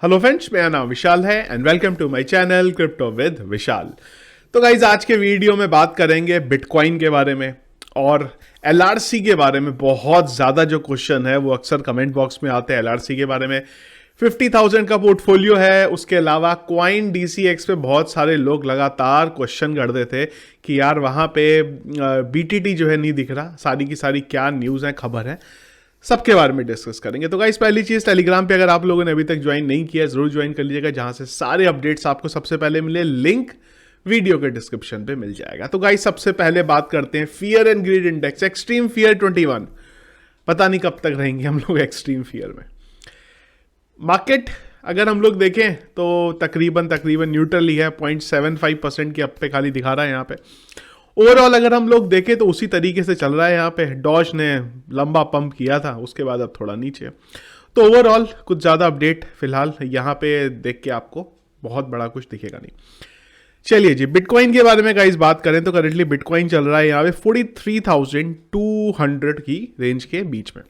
Hello friends, मेरा नाम विशाल है and welcome to my channel crypto with Vishal. तो गाइज आज के वीडियो में बात करेंगे बिटकॉइन के बारे में और एलआरसी के बारे में। बहुत ज़्यादा जो क्वेश्चन है वो अक्सर कमेंट बॉक्स में आते हैं एलआरसी के बारे में। 50,000 का पोर्टफोलियो है, उसके अलावा क्वाइन डीसीएक्स पे बहुत सारे लोग लगातार क्वेश्चन करते थे कि यार वहाँ पे बीटीटी जो है नहीं दिख रहा। सारी की सारी क्या न्यूज़ है, खबर है, सबके बारे में डिस्कस करेंगे। तो गाइस पहली चीज़, टेलीग्राम पे अगर आप लोगों ने अभी तक ज्वाइन नहीं किया जरूर ज्वाइन कर लीजिएगा, जहां से सारे अपडेट्स आपको सबसे पहले मिले। लिंक वीडियो के डिस्क्रिप्शन पे मिल जाएगा। तो गाइस सबसे पहले बात करते हैं fear and greed index, extreme fear 21। पता नहीं कब तक रहेंगे हम लोग एक्सट्रीम फियर में। मार्केट अगर हम लोग देखें तो तकरीबन न्यूट्रल ही है, 0.75% के अप पे खाली दिखा रहा है यहाँ पे। ओवरऑल अगर हम लोग देखें तो उसी तरीके से चल रहा है। यहाँ पे डॉज ने लंबा पंप किया था, उसके बाद अब थोड़ा नीचे। तो ओवरऑल कुछ ज़्यादा अपडेट फिलहाल यहाँ पे देख के आपको बहुत बड़ा कुछ दिखेगा नहीं। चलिए जी, बिटकॉइन के बारे में गाइस बात करें तो करेंटली बिटकॉइन चल रहा है यहाँ पे 43,200 की रेंज के बीच में।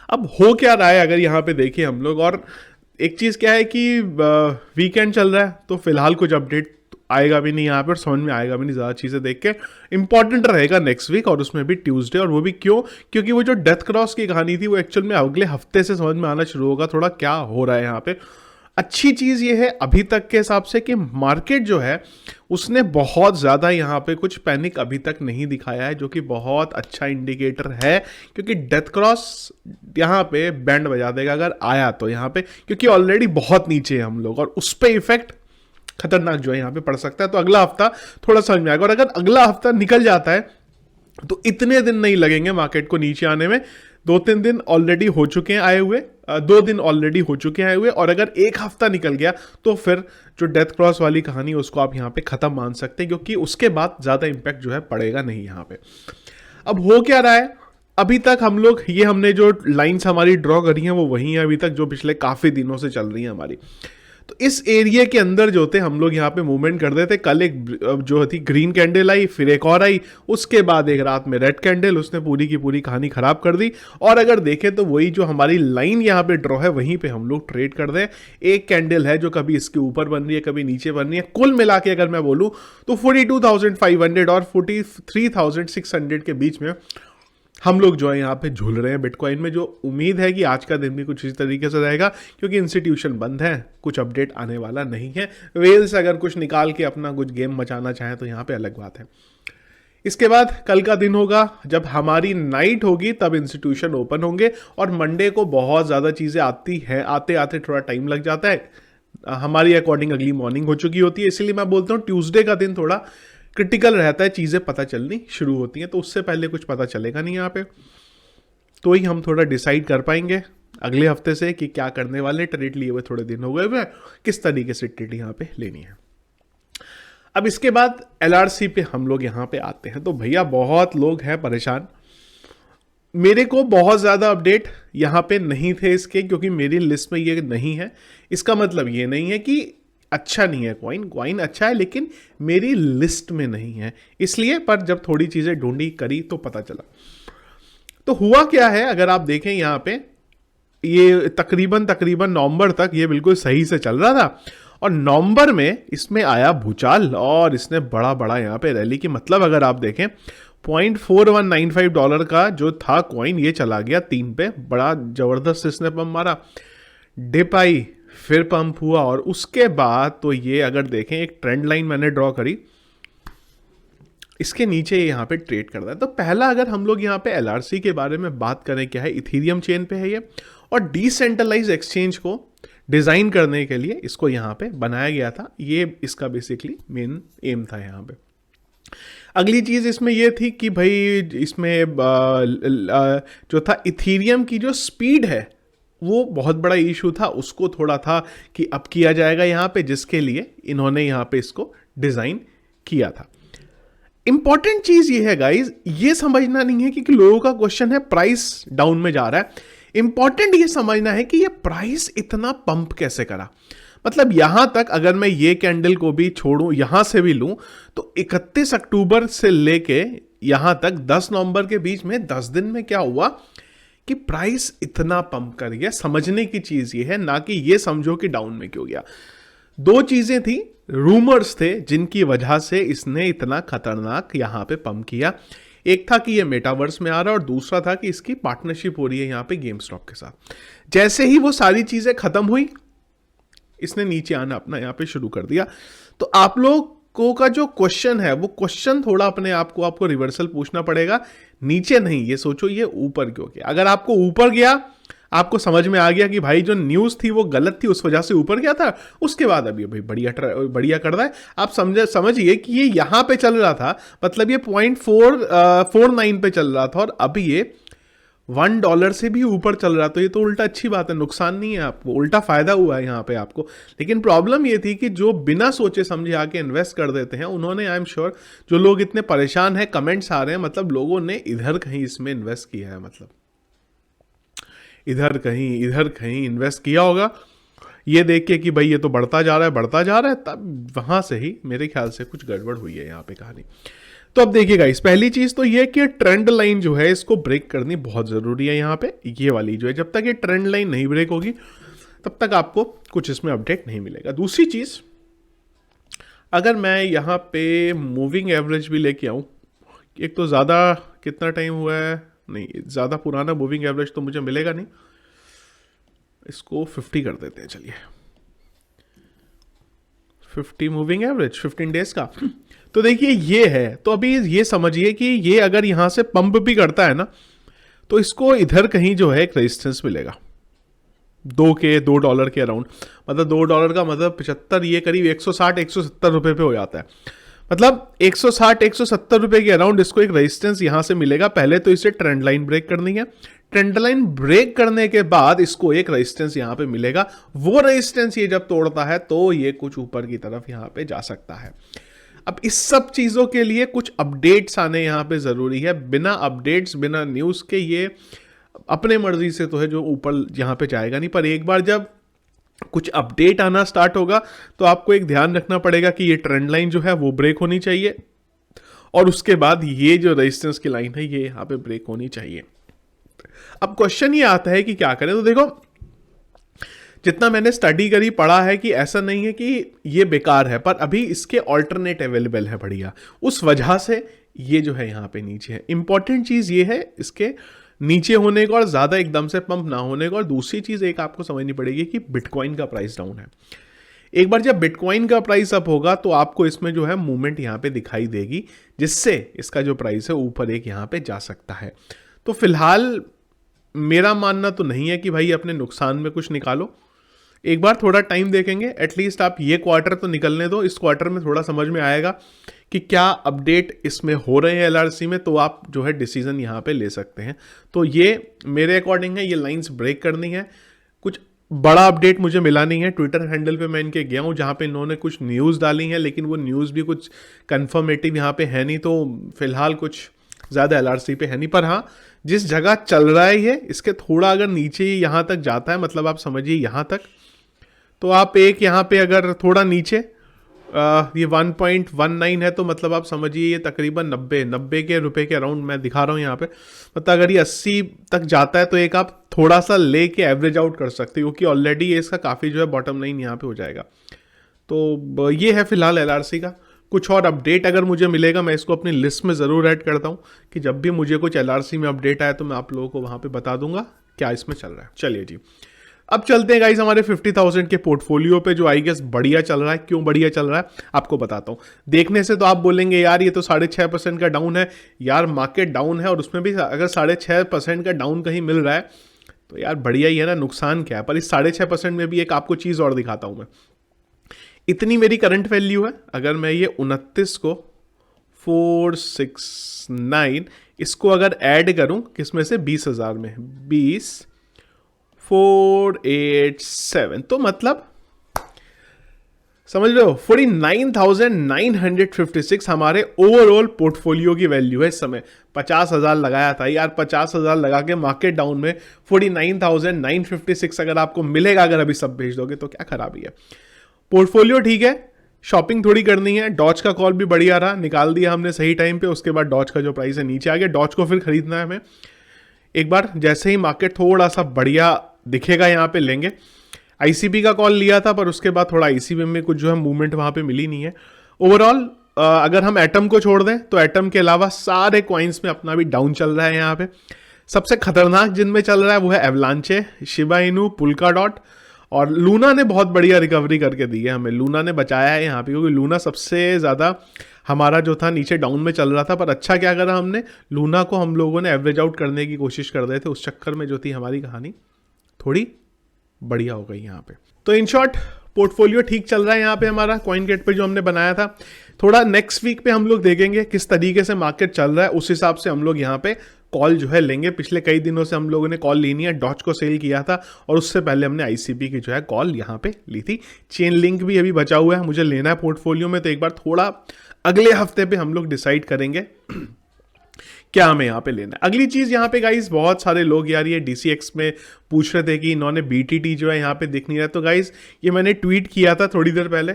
अब हो क्या रहा है अगर यहाँ पे देखें हम लोग, और एक चीज़ क्या है कि वीकेंड चल रहा है तो फिलहाल कुछ अपडेट आएगा भी नहीं यहाँ पर, समझ में आएगा भी नहीं ज़्यादा चीज़ें देख के। इंपॉर्टेंट रहेगा नेक्स्ट वीक, और उसमें भी ट्यूसडे। और वो भी क्यों? क्योंकि वो जो डेथ क्रॉस की कहानी थी वो एक्चुअल में अगले हफ्ते से समझ में आना शुरू होगा थोड़ा क्या हो रहा है यहाँ पे। अच्छी चीज़ ये है अभी तक के हिसाब से कि मार्केट जो है उसने बहुत ज़्यादा यहाँ पे कुछ पैनिक अभी तक नहीं दिखाया है, जो कि बहुत अच्छा इंडिकेटर है। क्योंकि डेथ क्रॉस यहाँ पे बैंड बजा देगा अगर आया तो यहाँ पे, क्योंकि ऑलरेडी बहुत नीचे है हम लोग, और उस पर इफेक्ट खतरनाक जो है यहाँ पे पड़ सकता है। तो अगला हफ्ता थोड़ा समझ में आएगा, और अगर अगला हफ्ता निकल जाता है तो इतने दिन नहीं लगेंगे मार्केट को नीचे आने में। 2-3 दिन ऑलरेडी हो चुके हैं आए हुए, 2 दिन ऑलरेडी हो चुके हैं आए हुए, और अगर एक हफ्ता निकल गया तो फिर जो डेथ क्रॉस वाली कहानी है उसको आप यहाँ पे खत्म मान सकते हैं, क्योंकि उसके बाद ज्यादा इंपैक्ट जो है पड़ेगा नहीं यहाँ पे। अब हो क्या रहा है अभी तक हम लोग, ये हमने जो लाइंस हमारी ड्रॉ करी हैं वो वही है अभी तक जो पिछले काफी दिनों से चल रही है हमारी। तो इस एरिया के अंदर जो थे हम लोग यहाँ पे मूवमेंट कर रहे थे। कल एक जो थी ग्रीन कैंडल आई, फिर एक और आई, उसके बाद एक रात में रेड कैंडल, उसने पूरी की पूरी कहानी खराब कर दी। और अगर देखें तो वही जो हमारी लाइन यहाँ पे ड्रॉ है वहीं पे हम लोग ट्रेड कर रहे हैं। एक कैंडल है जो कभी इसके ऊपर बन रही है कभी नीचे बन रही है। कुल मिला के अगर मैं बोलूँ तो 42,500 और 43,600 के बीच में हम लोग जो है यहाँ पे झूल रहे हैं बिटकॉइन में। जो उम्मीद है कि आज का दिन भी कुछ इस तरीके से रहेगा, क्योंकि इंस्टीट्यूशन बंद है, कुछ अपडेट आने वाला नहीं है। वेल्स अगर कुछ निकाल के अपना कुछ गेम मचाना चाहें तो यहाँ पे अलग बात है। इसके बाद कल का दिन होगा जब हमारी नाइट होगी, तब इंस्टीट्यूशन ओपन होंगे, और मंडे को बहुत ज़्यादा चीज़ें आती हैं, आते आते थोड़ा टाइम लग जाता है। हमारी अकॉर्डिंग अगली मॉर्निंग हो चुकी होती है, इसलिए मैं बोलता हूँ ट्यूसडे का दिन थोड़ा क्रिटिकल रहता है, चीज़ें पता चलनी शुरू होती हैं। तो उससे पहले कुछ पता चलेगा नहीं यहाँ पे, तो ही हम थोड़ा डिसाइड कर पाएंगे अगले हफ्ते से कि क्या करने वाले। ट्रेड लिए हुए थोड़े दिन हो गए हुए, किस तरीके से ट्रेड यहाँ पे लेनी है। अब इसके बाद एलआरसी पे हम लोग यहाँ पे आते हैं। तो भैया बहुत लोग हैं परेशान। मेरे को बहुत ज़्यादा अपडेट यहाँ पे नहीं थे इसके, क्योंकि मेरी लिस्ट में ये नहीं है। इसका मतलब ये नहीं है कि अच्छा नहीं है क्वाइन अच्छा है, लेकिन मेरी लिस्ट में नहीं है इसलिए। पर जब थोड़ी चीज़ें ढूंढी करी तो पता चला। तो हुआ क्या है, अगर आप देखें यहाँ पे ये तकरीबन नवंबर तक ये बिल्कुल सही से चल रहा था, और नवंबर में इसमें आया भूचाल और इसने बड़ा यहाँ पे रैली की। मतलब अगर आप देखें $0.4195 का जो था कॉइन, ये चला गया 3 पे, बड़ा जबरदस्त इसने पंप मारा, डिप आई, फिर पंप हुआ, और उसके बाद तो ये अगर देखें एक ट्रेंड लाइन मैंने ड्रॉ करी, इसके नीचे यहाँ पे ट्रेड कर रहा है। तो पहला अगर हम लोग यहाँ पे एलआरसी के बारे में बात करें, क्या है, इथीरियम चेन पे है ये, और डिसेंट्रलाइज एक्सचेंज को डिजाइन करने के लिए इसको यहाँ पे बनाया गया था। ये इसका बेसिकली मेन एम था यहाँ पे। अगली चीज इसमें यह थी कि भाई इसमें जो था इथीरियम की जो स्पीड है वो बहुत बड़ा इशू था, उसको थोड़ा था कि अब किया जाएगा यहाँ पे, जिसके लिए इन्होंने यहाँ पे इसको डिजाइन किया था। इंपॉर्टेंट चीज ये है गाइज, ये समझना नहीं है कि लोगों का क्वेश्चन है प्राइस डाउन में जा रहा है। इंपॉर्टेंट ये समझना है कि ये प्राइस इतना पंप कैसे करा। मतलब यहां तक अगर मैं ये कैंडल को भी छोड़ूं, यहां से भी लूं, तो 31 अक्टूबर से लेके यहां तक 10 नवंबर के बीच में 10 दिन में क्या हुआ कि प्राइस इतना पंप कर गया। समझने की चीज ये है, ना कि ये समझो कि डाउन में क्यों गया। दो चीजें थी, रूमर्स थे जिनकी वजह से इसने इतना खतरनाक यहां पे पंप किया। एक था कि ये मेटावर्स में आ रहा है और दूसरा था कि इसकी पार्टनरशिप हो रही है यहां पे गेम स्टॉप के साथ। जैसे ही वो सारी चीजें खत्म हुई, इसने नीचे आना अपना यहां पे शुरू कर दिया। तो आप लोगों का जो क्वेश्चन है वो क्वेश्चन थोड़ा अपने आप को आपको रिवर्सल पूछना पड़ेगा, नीचे नहीं, ये सोचो ये ऊपर क्यों गया। अगर आपको ऊपर गया, आपको समझ में आ गया कि भाई जो न्यूज थी वो गलत थी, उस वजह से ऊपर गया था, उसके बाद अभी भाई बढ़िया कर रहा है। आप समझिए कि ये यहां पे चल रहा था, मतलब ये 0.49 पे चल रहा था और अभी ये $1 से भी ऊपर चल रहा, तो ये तो उल्टा अच्छी बात है, नुकसान नहीं है आपको, उल्टा फायदा हुआ है यहाँ पे आपको। लेकिन प्रॉब्लम ये थी कि जो बिना सोचे समझे आके इन्वेस्ट कर देते हैं, उन्होंने, आई एम श्योर जो लोग इतने परेशान हैं, कमेंट्स आ रहे हैं, मतलब लोगों ने इधर कहीं इसमें इन्वेस्ट किया है, मतलब इधर कहीं इन्वेस्ट किया होगा, ये देख के कि भाई ये तो बढ़ता जा रहा है, तब वहां से ही मेरे ख्याल से कुछ गड़बड़ हुई है यहाँ पे कहानी। तो अब देखिएगा, इस पहली चीज तो ये कि ट्रेंड लाइन जो है इसको ब्रेक करनी बहुत जरूरी है यहाँ पे, ये वाली जो है, जब तक ये ट्रेंड लाइन नहीं ब्रेक होगी तब तक आपको कुछ इसमें अपडेट नहीं मिलेगा। दूसरी चीज, अगर मैं यहाँ पे मूविंग एवरेज भी लेके आऊं, एक तो ज्यादा कितना टाइम हुआ है, नहीं ज्यादा पुराना मूविंग एवरेज तो मुझे मिलेगा नहीं, इसको 50 कर देते हैं, चलिए 50 मूविंग एवरेज 15 डेज का। तो देखिए ये है, तो अभी ये समझिए कि ये अगर यहां से पंप भी करता है ना, तो इसको इधर कहीं जो है एक रेजिस्टेंस मिलेगा $2 के अराउंड, मतलब $2 का मतलब 75, ये करीब 160-170 रुपए पे हो जाता है, मतलब 160-170 रुपए के अराउंड इसको एक रेजिस्टेंस यहां से मिलेगा। पहले तो इसे ट्रेंड लाइन ब्रेक करनी है, ट्रेंड लाइन ब्रेक करने के बाद इसको एक रेजिस्टेंस यहां पे मिलेगा, वो रेजिस्टेंस ये जब तोड़ता है तो ये कुछ ऊपर की तरफ यहां पे जा सकता है। अब इस सब चीजों के लिए कुछ अपडेट्स आने यहां पे जरूरी है, बिना अपडेट्स बिना न्यूज के ये अपने मर्जी से तो है जो ऊपर यहां पे जाएगा नहीं, पर एक बार जब कुछ अपडेट आना स्टार्ट होगा तो आपको एक ध्यान रखना पड़ेगा कि ये ट्रेंड लाइन जो है वो ब्रेक होनी चाहिए और उसके बाद ये जो रेजिस्टेंस की लाइन है ये यहां पे ब्रेक होनी चाहिए। अब क्वेश्चन ये आता है कि क्या करें, तो देखो जितना मैंने स्टडी करी पढ़ा है कि ऐसा नहीं है कि ये बेकार है, पर अभी इसके ऑल्टरनेट अवेलेबल है बढ़िया, उस वजह से ये जो है यहाँ पे नीचे है। इंपॉर्टेंट चीज ये है इसके नीचे होने का और ज्यादा एकदम से पंप ना होने का। और दूसरी चीज एक आपको समझनी पड़ेगी कि बिटकॉइन का प्राइस डाउन है। एक बार जब बिटकॉइन का प्राइस अप होगा तो आपको इसमें जो है मूवमेंट यहाँ पे दिखाई देगी, जिससे इसका जो प्राइस है ऊपर एक यहाँ पे जा सकता है। तो फिलहाल मेरा मानना तो नहीं है कि भाई अपने नुकसान में कुछ निकालो, एक बार थोड़ा टाइम देखेंगे, एटलीस्ट आप ये क्वार्टर तो निकलने दो, इस क्वार्टर में थोड़ा समझ में आएगा कि क्या अपडेट इसमें हो रहे हैं एलआरसी में, तो आप जो है डिसीजन यहाँ पे ले सकते हैं। तो ये मेरे अकॉर्डिंग है, ये लाइंस ब्रेक करनी है। कुछ बड़ा अपडेट मुझे मिला नहीं है, ट्विटर हैंडल पे मैं इनके गया हूँ जहाँ पे इन्होंने कुछ न्यूज़ डाली हैं, लेकिन वो न्यूज़ भी कुछ कन्फर्मेटिव यहाँ पे है नहीं, तो फिलहाल कुछ ज़्यादा एलआरसी पे है नहीं। पर हाँ, जिस जगह चल रहा है ये, इसके थोड़ा अगर नीचे यहाँ तक जाता है, मतलब आप समझिए यहाँ तक, तो आप एक यहाँ पे अगर थोड़ा नीचे ये 1.19 है, तो मतलब आप समझिए ये तकरीबन 90 के रुपए के अराउंड मैं दिखा रहा हूँ यहाँ पे, मतलब अगर ये 80 तक जाता है तो एक आप थोड़ा सा लेके एवरेज आउट कर सकते हो, क्योंकि ऑलरेडी ये इसका काफ़ी जो है बॉटम लाइन यहाँ पे हो जाएगा। तो ये है फिलहाल एलआरसी का। कुछ और अपडेट अगर मुझे मिलेगा मैं इसको अपनी लिस्ट में ज़रूर ऐड करता हूँ कि जब भी मुझे कुछ एलआरसी में अपडेट आया तो मैं आप लोगों को वहाँ पे बता दूंगा क्या इसमें चल रहा है। चलिए जी, अब चलते हैं गाइस हमारे 50,000 के पोर्टफोलियो पे, जो आई गेस बढ़िया चल रहा है। क्यों बढ़िया चल रहा है आपको बताता हूँ। देखने से तो आप बोलेंगे यार ये तो 6.5% का डाउन है, यार मार्केट डाउन है और उसमें भी अगर 6.5% का डाउन कहीं मिल रहा है तो यार बढ़िया ही है ना, नुकसान क्या है। पर इस 6.5% में भी एक आपको चीज़ और दिखाता हूँ मैं। इतनी मेरी करंट वैल्यू है, अगर मैं ये 29 को 469 इसको अगर ऐड करूं किसमें से 20,000 में 487, तो मतलब समझ रहे हो 49,956 हमारे ओवरऑल पोर्टफोलियो की वैल्यू है इस समय। 50,000 लगाया था यार, 50,000 लगा के मार्केट डाउन में 49,956 अगर आपको मिलेगा, अगर अभी सब भेज दोगे तो क्या खराबी है। पोर्टफोलियो ठीक है, शॉपिंग थोड़ी करनी है। डॉज का कॉल भी बढ़िया रहा, निकाल दिया हमने सही टाइम पे। उसके बाद डॉज का जो प्राइस है नीचे आ गया, डॉज को फिर खरीदना है हमें। एक बार जैसे ही मार्केट थोड़ा सा बढ़िया दिखेगा यहाँ पे लेंगे। आईसीपी का कॉल लिया था पर उसके बाद थोड़ा आईसीपी में कुछ जो है मूवमेंट वहाँ पे मिली नहीं है। ओवरऑल अगर हम एटम को छोड़ दें तो एटम के अलावा सारे कॉइन्स में अपना भी डाउन चल रहा है यहाँ पे। सबसे खतरनाक जिनमें चल रहा है वो है एवलांचे, शिबा इनू, पुल्का डॉट, और लूना ने बहुत बढ़िया रिकवरी करके दी है हमें। लूना ने बचाया है यहाँ पे, क्योंकि लूना सबसे ज़्यादा हमारा जो था नीचे डाउन में चल रहा था। पर अच्छा क्या करा हमने, लूना को हम लोगों ने एवरेज आउट करने की कोशिश कर रहे थे, उस चक्कर में जो थी हमारी कहानी थोड़ी बढ़िया हो गई यहाँ पे। तो इन शॉर्ट पोर्टफोलियो ठीक चल रहा है यहाँ पे हमारा कॉइन गेट पे जो हमने बनाया था। थोड़ा नेक्स्ट वीक पे हम लोग देखेंगे किस तरीके से मार्केट चल रहा है, उस हिसाब से हम लोग यहाँ पे कॉल जो है लेंगे। पिछले कई दिनों से हम लोगों ने कॉल लेनी है, डॉज को सेल किया था और उससे पहले हमने आईसीपी की जो है कॉल यहाँ पे ली थी। चेन लिंक भी अभी बचा हुआ है, मुझे लेना है पोर्टफोलियो में, तो एक बार थोड़ा अगले हफ्ते पे हम लोग डिसाइड करेंगे क्या हमें यहाँ पे लेना है। अगली चीज़ यहाँ पे गाइस, बहुत सारे लोग यार ये डीसीएक्स में पूछ रहे थे कि इन्होंने बीटीटी जो है यहाँ पे दिख नहीं रहा। तो गाइस ये मैंने ट्वीट किया था थोड़ी देर पहले,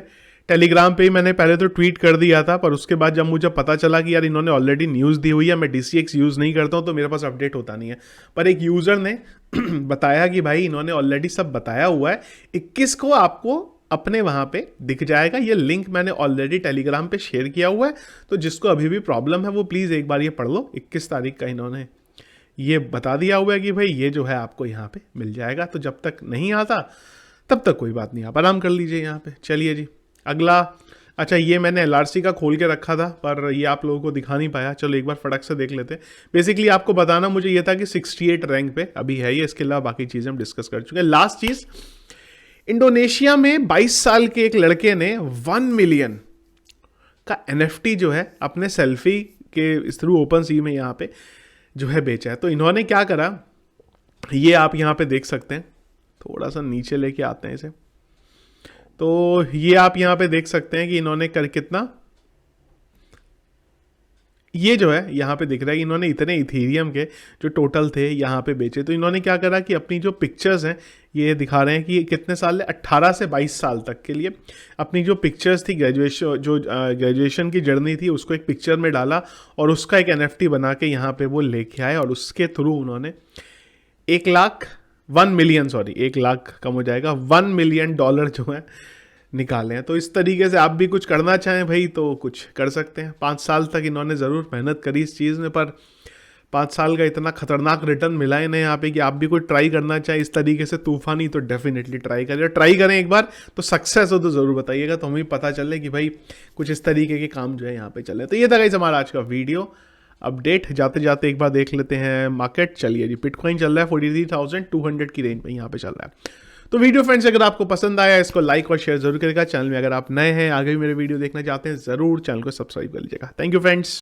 टेलीग्राम पे ही मैंने पहले तो ट्वीट कर दिया था, पर उसके बाद जब मुझे पता चला कि यार इन्होंने ऑलरेडी न्यूज़ दी हुई है, मैं डीसीएक्स यूज़ नहीं करता हूँ तो मेरे पास अपडेट होता नहीं है। पर एक यूज़र ने बताया कि भाई इन्होंने ऑलरेडी सब बताया हुआ है, 21 को आपको अपने वहाँ पे दिख जाएगा। ये लिंक मैंने ऑलरेडी टेलीग्राम पे शेयर किया हुआ है, तो जिसको अभी भी प्रॉब्लम है वो प्लीज़ एक बार ये पढ़ लो। 21 तारीख का इन्होंने ये बता दिया हुआ है कि भाई ये जो है आपको यहाँ पे मिल जाएगा। तो जब तक नहीं आता तब तक कोई बात नहीं, आप आराम कर लीजिए यहाँ पे। चलिए जी अगला, अच्छा ये मैंने एलआरसी का खोल के रखा था पर ये आप लोगों को दिखा नहीं पाया, चलो एक बार फटक से देख लेते हैं। बेसिकली आपको बताना मुझे ये था कि 68 रैंक पे अभी है ये, इसके अलावा बाकी चीज़ें हम डिस्कस कर चुके हैं। लास्ट चीज़, इंडोनेशिया में 22 साल के एक लड़के ने 1 मिलियन का एनएफटी जो है अपने सेल्फी के थ्रू ओपन सी में यहाँ पे जो है बेचा है। तो इन्होंने क्या करा, ये आप यहाँ पे देख सकते हैं, थोड़ा सा नीचे लेके आते हैं इसे, तो ये आप यहाँ पे देख सकते हैं कि इन्होंने कर कितना, ये जो है यहाँ पे दिख रहा है कि इन्होंने इतने इथेरियम के जो टोटल थे यहाँ पे बेचे। तो इन्होंने क्या करा कि अपनी जो पिक्चर्स हैं ये दिखा रहे हैं कि कितने साल, 18 से 22 साल तक के लिए अपनी जो पिक्चर्स थी, ग्रेजुएशन की जर्नी थी, उसको एक पिक्चर में डाला और उसका एक एनएफटी बना के यहाँ पे वो लेके आए और उसके थ्रू उन्होंने 1 लाख कम हो जाएगा, $1 मिलियन जो है निकाले हैं। तो इस तरीके से आप भी कुछ करना चाहें भाई तो कुछ कर सकते हैं। 5 साल तक इन्होंने ज़रूर मेहनत करी इस चीज़ में, पर 5 साल का इतना खतरनाक रिटर्न मिला है इन्हें यहाँ पे कि आप भी कुछ ट्राई करना चाहें इस तरीके से तूफानी, तो डेफिनेटली ट्राई करें एक बार। तो सक्सेस हो तो ज़रूर बताइएगा, तो हमें पता चले कि भाई कुछ इस तरीके के काम जो है यहाँ पे चले। तो ये था गाइस हमारा आज का वीडियो अपडेट। जाते जाते एक बार देख लेते हैं मार्केट। चलिए जी, बिटकॉइन चल रहा है 43,200 की रेंज में यहाँ पे चल रहा है। तो वीडियो फ्रेंड्स अगर आपको पसंद आया इसको लाइक और शेयर जरूर करेगा। चैनल में अगर आप नए हैं, आगे भी मेरे वीडियो देखना चाहते हैं, जरूर चैनल को सब्सक्राइब कर लीजिएगा। Thank you friends.